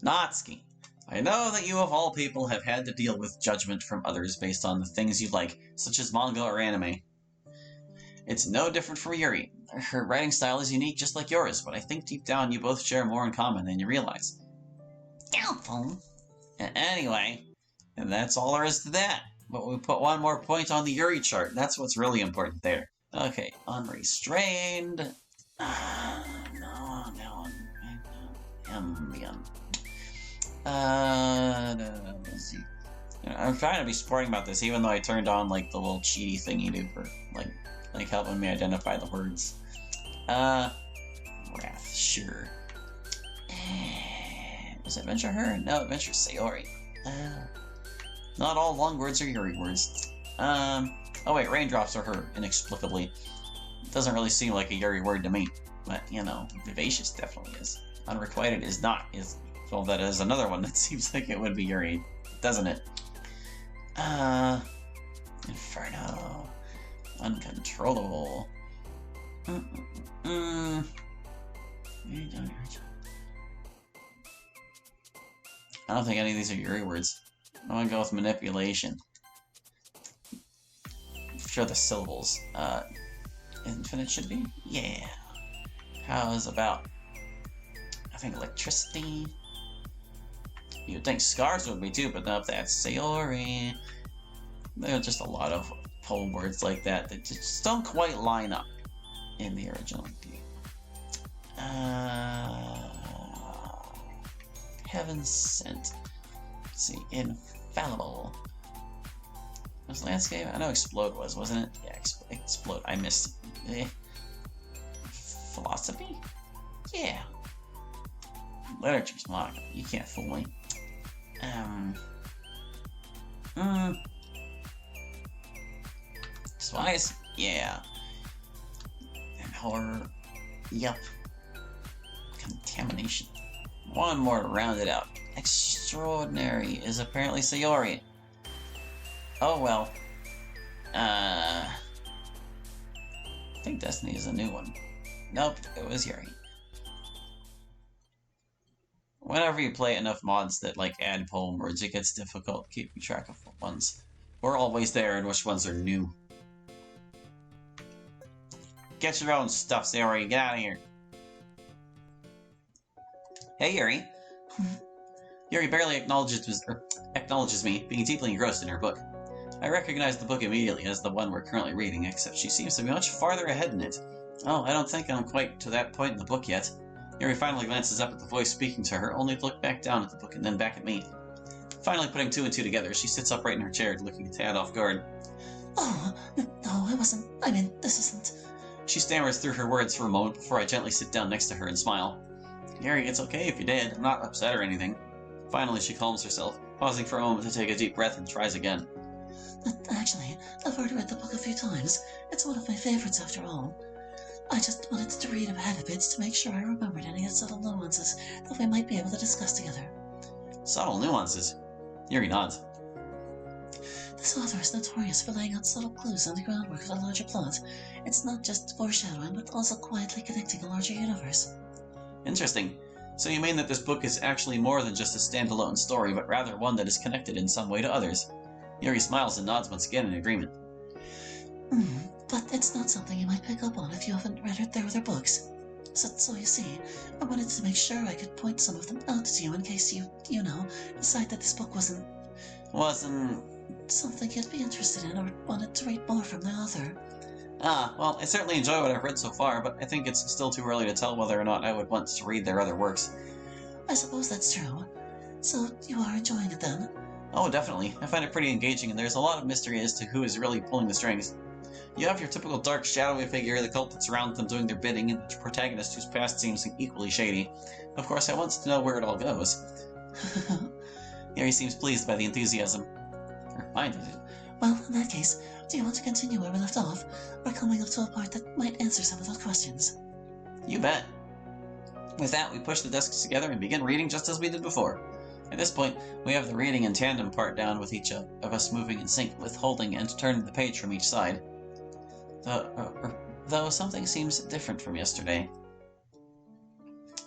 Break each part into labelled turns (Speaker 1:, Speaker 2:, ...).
Speaker 1: Natsuki, I know that you of all people have had to deal with judgment from others based on the things you like, such as manga or anime. It's no different for Yuri. Her writing style is unique just like yours, but I think deep down you both share more in common than you realize. Doubtful. Anyway, and that's all there is to that. But we put one more point on the Yuri chart. That's what's really important there. Okay, unrestrained. Let's see. I'm trying to be sporting about this, even though I turned on like the little cheaty thing you do for like helping me identify the words. Wrath, sure. Was Adventure her? No, Adventure Sayori. Not all long words are Yuri words. Oh wait, raindrops are her, inexplicably. It doesn't really seem like a Yuri word to me. But, you know, vivacious definitely is. Unrequited is not. Well, that is another one that seems like it would be Yuri, doesn't it? Inferno. Uncontrollable. I don't think any of these are Yuri words. I'm gonna go with manipulation. Sure, the syllables. Infinite should be? Yeah. How's about, I think, electricity? You'd think scars would be too, but no, that's Sayori. There are just a lot of poem words like that that just don't quite line up in the original. Heaven sent. Let's see, infallible. Was landscape? I know explode was, wasn't it? Yeah, explode. I missed. Philosophy? Yeah. Literature's manga. You can't fool me. Spies? Yeah. And horror? Yep. Contamination. One more to round it out. Extraordinary is apparently Sayori. Oh well. I think Destiny is a new one. Nope, it was Yuri. Whenever you play enough mods that like add poem words, it gets difficult keeping track of what ones were always there and which ones are new. Get your own stuff, Sayori. Get out of here. Hey, Yuri. Yuri barely acknowledges me, being deeply engrossed in her book. I recognize the book immediately as the one we're currently reading, except she seems to be much farther ahead in it. Oh, I don't think I'm quite to that point in the book yet. Yuri finally glances up at the voice speaking to her, only to look back down at the book and then back at me. Finally putting two and two together, she sits upright in her chair, looking a tad off guard.
Speaker 2: Oh, no, I wasn't. I mean, this isn't...
Speaker 1: She stammers through her words for a moment before I gently sit down next to her and smile. Yuri, it's okay if you did. I'm not upset or anything. Finally, she calms herself, pausing for a moment to take a deep breath and tries again.
Speaker 2: Actually, I've already read the book a few times. It's one of my favorites after all. I just wanted to read ahead a bit to make sure I remembered any subtle nuances that we might be able to discuss together.
Speaker 1: Subtle nuances? Yuri nods.
Speaker 2: This author is notorious for laying out subtle clues on the groundwork of a larger plot. It's not just foreshadowing, but also quietly connecting a larger universe.
Speaker 1: Interesting. So you mean that this book is actually more than just a standalone story, but rather one that is connected in some way to others? Yuri smiles and nods once again in agreement.
Speaker 2: But it's not something you might pick up on if you haven't read their other books. So you see, I wanted to make sure I could point some of them out to you in case you decide that this book wasn't something you'd be interested in or wanted to read more from the author.
Speaker 1: Well, I certainly enjoy what I've read so far, but I think it's still too early to tell whether or not I would want to read their other works.
Speaker 2: I suppose that's true. So you are enjoying it then?
Speaker 1: Oh, definitely. I find it pretty engaging, and there's a lot of mystery as to who is really pulling the strings. You have your typical dark, shadowy figure, the cult that surrounds them doing their bidding, and the protagonist whose past seems equally shady. Of course, I want to know where it all goes. Yuri seems pleased by the enthusiasm. Or my enthusiasm.
Speaker 2: Well, in that case, do you want to continue where we left off, or coming up to a part that might answer some of those questions?
Speaker 1: You bet. With that, we push the desks together and begin reading just as we did before. At this point, we have the reading in tandem part down with each of us moving in sync with holding and turning the page from each side. Though something seems different from yesterday.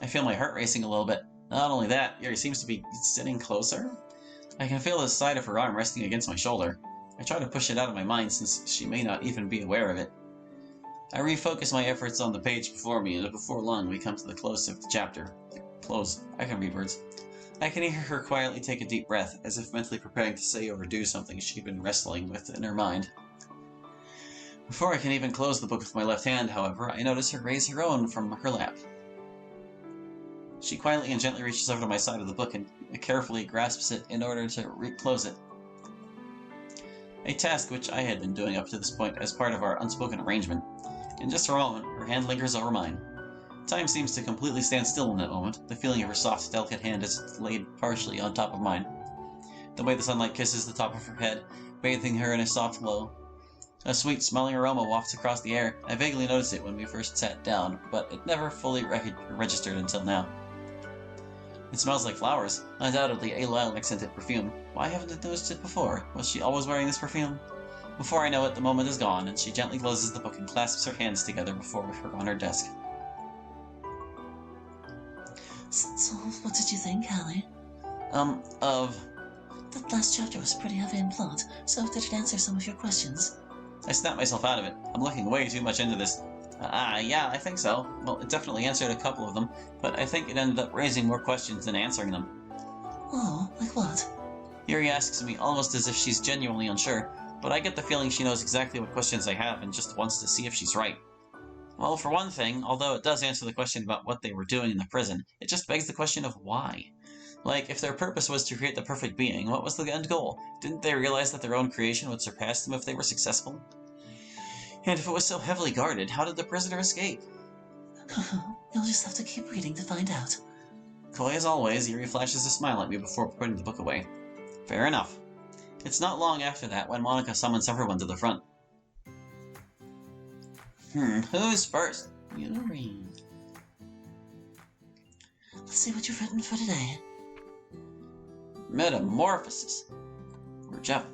Speaker 1: I feel my heart racing a little bit. Not only that, Yuri seems to be sitting closer. I can feel the side of her arm resting against my shoulder. I try to push it out of my mind since she may not even be aware of it. I refocus my efforts on the page before me, and before long we come to the close of the chapter. Close. I can read words. I can hear her quietly take a deep breath, as if mentally preparing to say or do something she'd been wrestling with in her mind. Before I can even close the book with my left hand, however, I notice her raise her own from her lap. She quietly and gently reaches over to my side of the book and carefully grasps it in order to close it. A task which I had been doing up to this point as part of our unspoken arrangement. In just a moment, her hand lingers over mine. Time seems to completely stand still in that moment, the feeling of her soft, delicate hand as it's laid partially on top of mine. The way the sunlight kisses the top of her head, bathing her in a soft glow. A sweet, smelling aroma wafts across the air. I vaguely noticed it when we first sat down, but it never fully registered until now. It smells like flowers, undoubtedly a lilac-scented perfume. Why haven't I noticed it before? Was she always wearing this perfume? Before I know it, the moment is gone, and she gently closes the book and clasps her hands together before her on her desk.
Speaker 2: So, what did you think, Hallie?
Speaker 1: Of...
Speaker 2: That last chapter was pretty heavy in plot, so did it answer some of your questions?
Speaker 1: I snapped myself out of it. I'm looking way too much into this. Yeah, I think so. Well, it definitely answered a couple of them, but I think it ended up raising more questions than answering them.
Speaker 2: Oh, like what?
Speaker 1: Yuri asks me almost as if she's genuinely unsure, but I get the feeling she knows exactly what questions I have and just wants to see if she's right. Well, for one thing, although it does answer the question about what they were doing in the prison, it just begs the question of why. Like, if their purpose was to create the perfect being, what was the end goal? Didn't they realize that their own creation would surpass them if they were successful? And if it was so heavily guarded, how did the prisoner escape?
Speaker 2: You'll just have to keep reading to find out.
Speaker 1: Coy as always, Yuri flashes a smile at me before putting the book away. Fair enough. It's not long after that when Monica summons everyone to the front. Who's first? Yuri.
Speaker 2: Let's see what you've written for today.
Speaker 1: Metamorphosis. Or Jeff.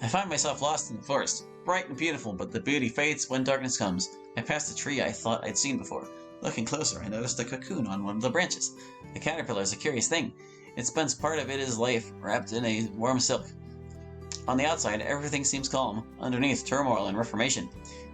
Speaker 1: I find myself lost in the forest. Bright and beautiful, but the beauty fades when darkness comes. I passed a tree I thought I'd seen before. Looking closer, I noticed a cocoon on one of the branches. A caterpillar is a curious thing. It spends part of its life wrapped in a warm silk. On the outside, everything seems calm. Underneath, turmoil and reformation.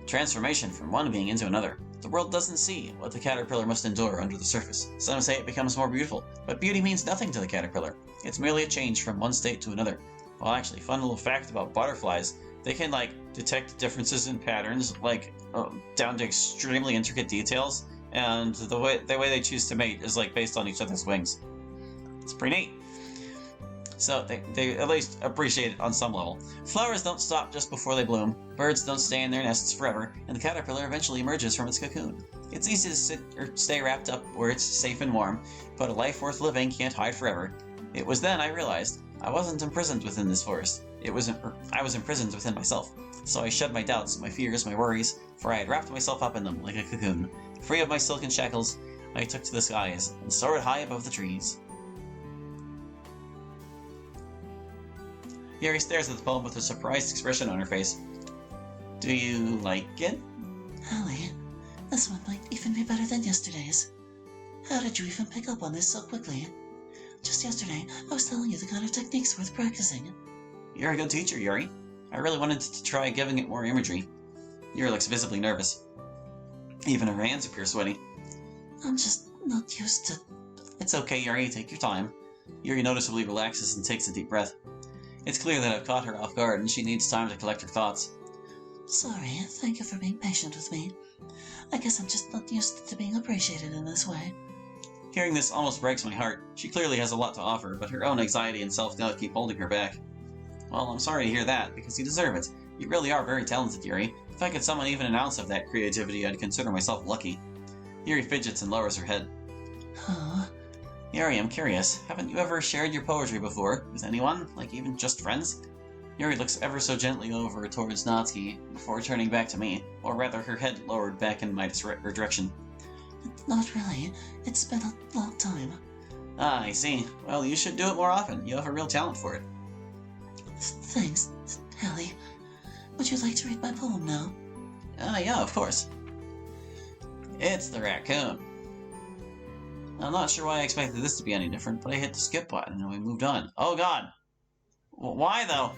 Speaker 1: Transformation from one being into another. The world doesn't see what the caterpillar must endure under the surface. Some say it becomes more beautiful, but beauty means nothing to the caterpillar. It's merely a change from one state to another. Well, actually, fun little fact about butterflies. They can, detect differences in patterns, down to extremely intricate details, and the way they choose to mate is, based on each other's wings. It's pretty neat. So they at least appreciate it on some level. Flowers don't stop just before they bloom. Birds don't stay in their nests forever, and the caterpillar eventually emerges from its cocoon. It's easy to sit or stay wrapped up where it's safe and warm, but a life worth living can't hide forever. It was then I realized I wasn't imprisoned within this forest. I was imprisoned within myself. So I shed my doubts, my fears, my worries, for I had wrapped myself up in them like a cocoon. Free of my silken shackles, I took to the skies and soared high above the trees. Yuri stares at the poem with a surprised expression on her face. Do you like it?
Speaker 2: Hallie, this one might even be better than yesterday's. How did you even pick up on this so quickly? Just yesterday, I was telling you the kind of techniques worth practicing.
Speaker 1: You're a good teacher, Yuri. I really wanted to try giving it more imagery. Yuri looks visibly nervous. Even her hands appear sweaty.
Speaker 2: I'm just not used to...
Speaker 1: It's okay, Yuri. Take your time. Yuri noticeably relaxes and takes a deep breath. It's clear that I've caught her off guard and she needs time to collect her thoughts.
Speaker 2: Sorry, thank you for being patient with me. I guess I'm just not used to being appreciated in this way.
Speaker 1: Hearing this almost breaks my heart. She clearly has a lot to offer, but her own anxiety and self-doubt keep holding her back. Well, I'm sorry to hear that, because you deserve it. You really are very talented, Yuri. If I could summon even an ounce of that creativity, I'd consider myself lucky. Yuri fidgets and lowers her head.
Speaker 2: Huh?
Speaker 1: Yuri, I'm curious. Haven't you ever shared your poetry before? With anyone? Even just friends? Yuri looks ever so gently over towards Natsuki, before turning back to me, or rather her head lowered back in my direction.
Speaker 2: Not really. It's been a long time.
Speaker 1: Ah, I see. Well, you should do it more often. You have a real talent for it.
Speaker 2: Thanks, Hallie. Would you like to read my poem now?
Speaker 1: Yeah, of course. It's the raccoon. I'm not sure why I expected this to be any different, but I hit the skip button and we moved on. Oh god! Why though?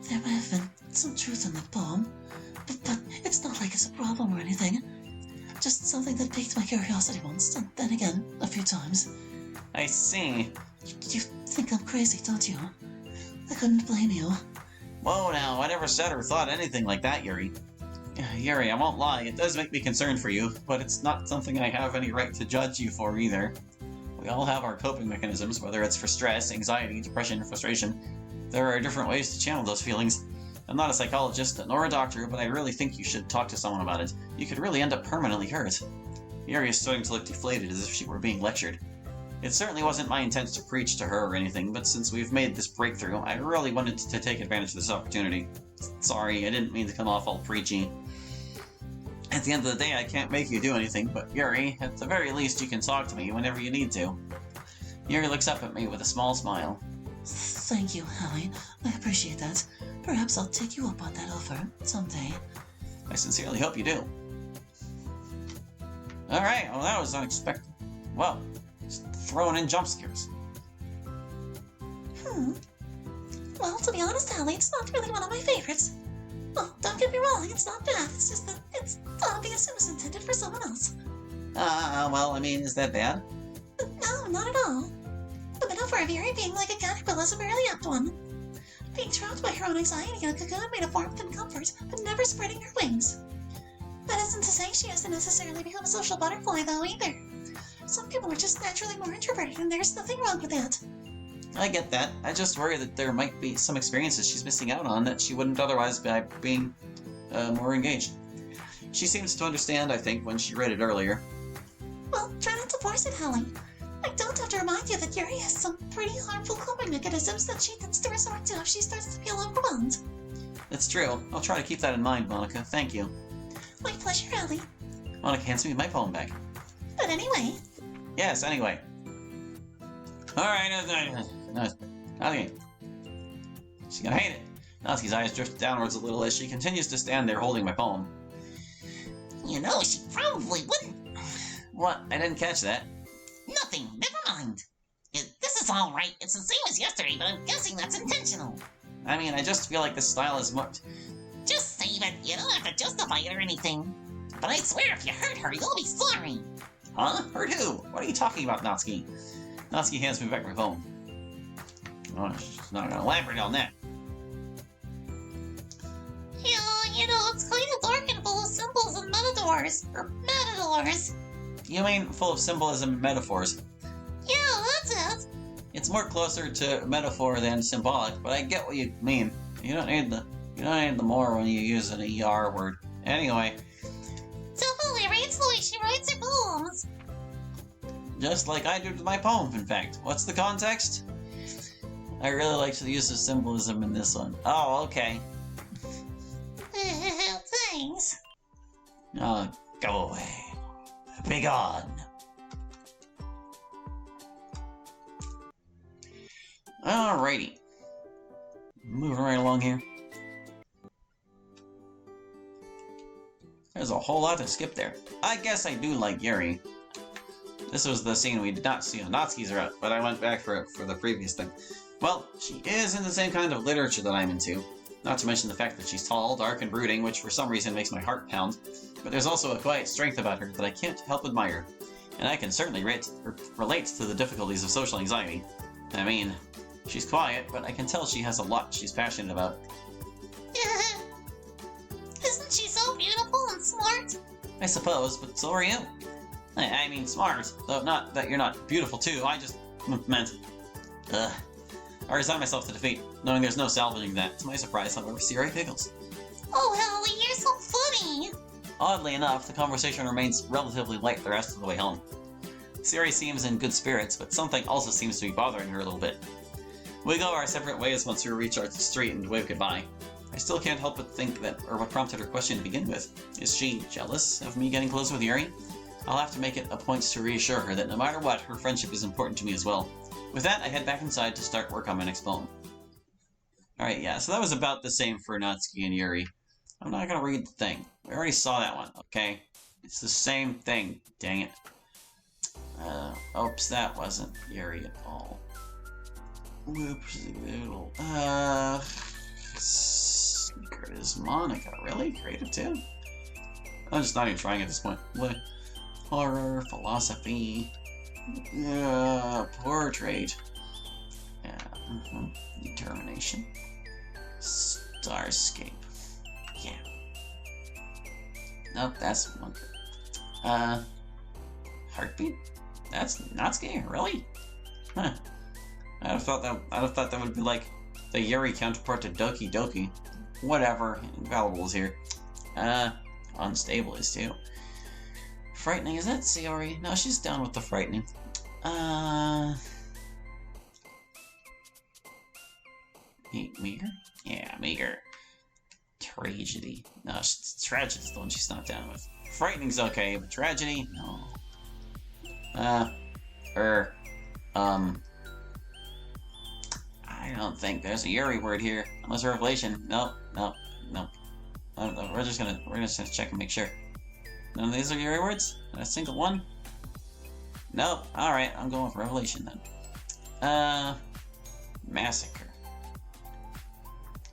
Speaker 2: There may have been some truth in that poem, but it's not like it's a problem or anything. Just something that piqued my curiosity once, and then again, a few times.
Speaker 1: I see.
Speaker 2: You think I'm crazy, don't you? I couldn't blame you.
Speaker 1: Whoa now, I never said or thought anything like that, Yuri. Yuri, I won't lie, it does make me concerned for you, but it's not something I have any right to judge you for either. We all have our coping mechanisms, whether it's for stress, anxiety, depression, or frustration. There are different ways to channel those feelings. I'm not a psychologist, nor a doctor, but I really think you should talk to someone about it. You could really end up permanently hurt. Yuri is starting to look deflated, as if she were being lectured. It certainly wasn't my intent to preach to her or anything, but since we've made this breakthrough, I really wanted to take advantage of this opportunity. Sorry, I didn't mean to come off all preachy. At the end of the day, I can't make you do anything, but Yuri, at the very least you can talk to me whenever you need to. Yuri looks up at me with a small smile.
Speaker 2: Thank you, Hallie. I appreciate that. Perhaps I'll take you up on that offer someday.
Speaker 1: I sincerely hope you do. Alright, well that was unexpected. Well, just throwing in jump scares.
Speaker 2: Well, to be honest, Hallie, it's not really one of my favorites. Oh, don't get me wrong, it's not bad. It's just that it's obvious it was intended for someone else.
Speaker 1: Well, I mean, is that bad?
Speaker 2: No, not at all. The metaphor of Yuri being like a caterpillar is a really apt one. Being trapped by her own anxiety in a cocoon made of warmth and comfort, but never spreading her wings. That isn't to say she has to necessarily become a social butterfly, though, either. Some people are just naturally more introverted, and there's nothing wrong with that.
Speaker 1: I get that. I just worry that there might be some experiences she's missing out on that she wouldn't otherwise by being more engaged. She seems to understand, I think, when she read it earlier.
Speaker 2: Well, try not to force it, Hallie. I don't have to remind you that Yuri has some pretty harmful coping mechanisms that she tends to resort to if she starts to feel overwhelmed.
Speaker 1: It's true. I'll try to keep that in mind, Monica. Thank you.
Speaker 2: My pleasure, Hallie.
Speaker 1: Monica hands me my poem back.
Speaker 2: But anyway...
Speaker 1: Yes, anyway. Alright, okay. She's gonna hate it. Natsuki's eyes drift downwards a little as she continues to stand there holding my poem.
Speaker 2: You know, she probably wouldn't.
Speaker 1: What? I didn't catch that.
Speaker 2: Nothing. Never mind. This is all right. It's the same as yesterday, but I'm guessing that's intentional.
Speaker 1: I mean, I just feel like this style is much...
Speaker 2: Just save it. You don't have to justify it or anything. But I swear if you hurt her, you'll be sorry.
Speaker 1: Huh? Hurt who? What are you talking about, Natsuki? Natsuki hands me back my poem. Oh, she's not gonna elaborate on that.
Speaker 2: Yeah, you know, it's kind of dark and full of symbols and metaphors. Or matadors.
Speaker 1: You mean full of symbolism and metaphors?
Speaker 2: Yeah, that's it.
Speaker 1: It's more closer to metaphor than symbolic, but I get what you mean. You don't need the more when you use an ER word. Anyway.
Speaker 2: Definitely reads the way she writes her poems.
Speaker 1: Just like I do with my poem, in fact. What's the context? I really like the use of symbolism in this one. Oh, okay.
Speaker 2: Thanks.
Speaker 1: Oh, go away. Be gone. Alrighty. Moving right along here. There's a whole lot to skip there. I guess I do like Yuri. This was the scene we did not see on Natsuki's route, but I went back for it for the previous thing. Well, she is in the same kind of literature that I'm into. Not to mention the fact that she's tall, dark, and brooding, which for some reason makes my heart pound. But there's also a quiet strength about her that I can't help admire. And I can certainly relate to the difficulties of social anxiety. I mean, she's quiet, but I can tell she has a lot she's passionate about.
Speaker 2: Isn't she so beautiful and smart?
Speaker 1: I suppose, but so are you. I mean smart, though not that you're not beautiful too, I just meant... I resign myself to defeat, knowing there's no salvaging that. To my surprise, however, Siri giggles.
Speaker 2: Oh, Hallie, you're so funny!
Speaker 1: Oddly enough, the conversation remains relatively light the rest of the way home. Siri seems in good spirits, but something also seems to be bothering her a little bit. We go our separate ways once we reach our street and wave goodbye. I still can't help but think that, or what prompted her question to begin with. Is she jealous of me getting close with Yuri? I'll have to make it a point to reassure her that no matter what, her friendship is important to me as well. With that, I head back inside to start work on my next poem. Alright, yeah, so that was about the same for Natsuki and Yuri. I'm not gonna read the thing. We already saw that one, okay? It's the same thing, dang it. Oops, that wasn't Yuri at all. Whoops, secret is Monica. Really? Creative too? I'm just not even trying at this point. What? Horror, philosophy, portrait, determination, starscape. Yeah. Nope, that's one. Heartbeat? That's Natsuki? Really? Huh. I'd have thought that would be like the Yuri counterpart to Doki Doki. Whatever. Infallible is here. Unstable is too. Frightening, is that Sayori? No, she's down with the frightening. Meager? Yeah, meager. Tragedy. No, tragedy's the one she's not down with. Frightening's okay, but tragedy? No. I don't think there's a Yuri word here. Unless a revelation. Nope. We're just gonna check and make sure. None of these are Yuri words? Not a single one? Nope. Alright, I'm going with revelation then. Massacre.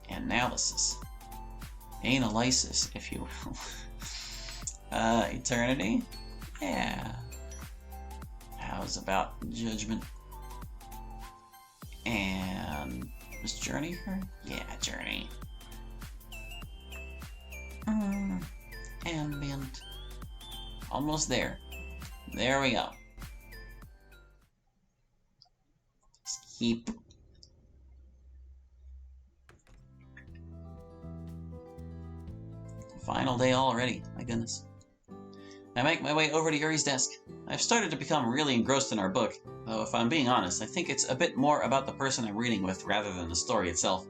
Speaker 1: Analysis. Analysis, if you will. Eternity? Yeah. How's about judgment? And was Journey her? Yeah, Journey. Ambient. Almost there. There we go. Keep. Final day already. My goodness. I make my way over to Yuri's desk. I've started to become really engrossed in our book, though if I'm being honest, I think it's a bit more about the person I'm reading with rather than the story itself.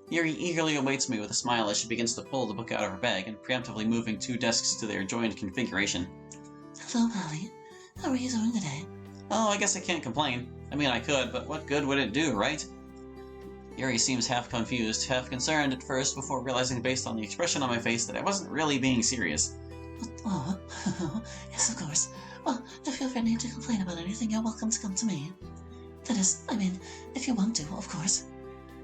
Speaker 1: Yuri eagerly awaits me with a smile as she begins to pull the book out of her bag and preemptively moving 2 desks to their joined configuration.
Speaker 2: Hello, Polly. How are you doing today?
Speaker 1: Oh, I guess I can't complain. I mean, I could, but what good would it do, right? Yuri seems half confused, half concerned at first before realizing based on the expression on my face that I wasn't really being serious.
Speaker 2: Oh, yes, of course. Well, if you ever need to complain about anything, you're welcome to come to me. That is, I mean, if you want to, of course.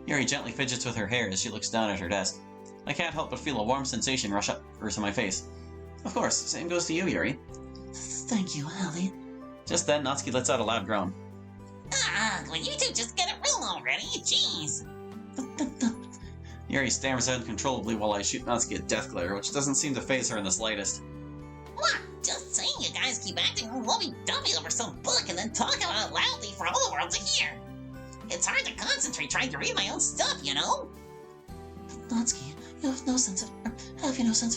Speaker 1: Yuri gently fidgets with her hair as she looks down at her desk. I can't help but feel a warm sensation rush up to my face. Of course, same goes to you, Yuri.
Speaker 2: Thank you, Hallie.
Speaker 1: Just then, Natsuki lets out a loud groan.
Speaker 3: Will you two just get a room already? Jeez.
Speaker 1: Yuri stammers uncontrollably while I shoot Natsuki a death glare, which doesn't seem to faze her in the slightest.
Speaker 3: What? Just saying you guys keep acting lovey-dovey over some book and then talk about it loudly for all the world to hear. It's hard to concentrate trying to read my own stuff, you know?
Speaker 2: Natsuki, you have no sense of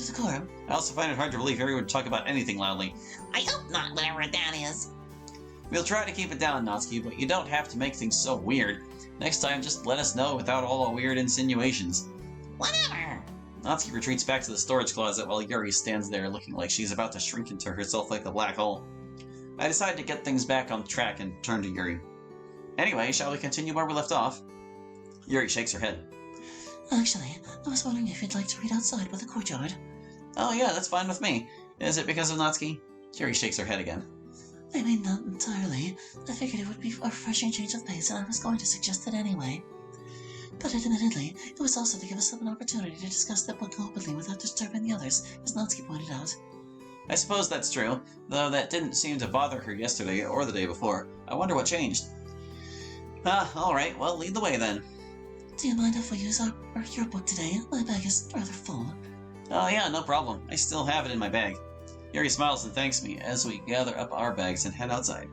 Speaker 2: decorum?
Speaker 1: I also find it hard to believe Yuri would talk about anything loudly.
Speaker 3: I hope not, whatever that is.
Speaker 1: We'll try to keep it down, Natsuki, but you don't have to make things so weird. Next time, just let us know without all the weird insinuations.
Speaker 3: Whatever.
Speaker 1: Natsuki retreats back to the storage closet while Yuri stands there looking like she's about to shrink into herself like a black hole. I decide to get things back on track and turn to Yuri. Anyway, shall we continue where we left off? Yuri shakes her head.
Speaker 2: Actually, I was wondering if you'd like to read outside by the courtyard.
Speaker 1: Oh yeah, that's fine with me. Is it because of Natsuki? Yuri shakes her head again.
Speaker 2: I mean, not entirely. I figured it would be a refreshing change of pace, and I was going to suggest it anyway. But admittedly, it was also to give us an opportunity to discuss the book openly without disturbing the others, as Natsuki pointed out.
Speaker 1: I suppose that's true, though that didn't seem to bother her yesterday or the day before. I wonder what changed. Alright, well, lead the way then.
Speaker 2: Do you mind if we use your book today? My bag is rather full.
Speaker 1: Oh yeah, no problem. I still have it in my bag. Yuri smiles and thanks me as we gather up our bags and head outside.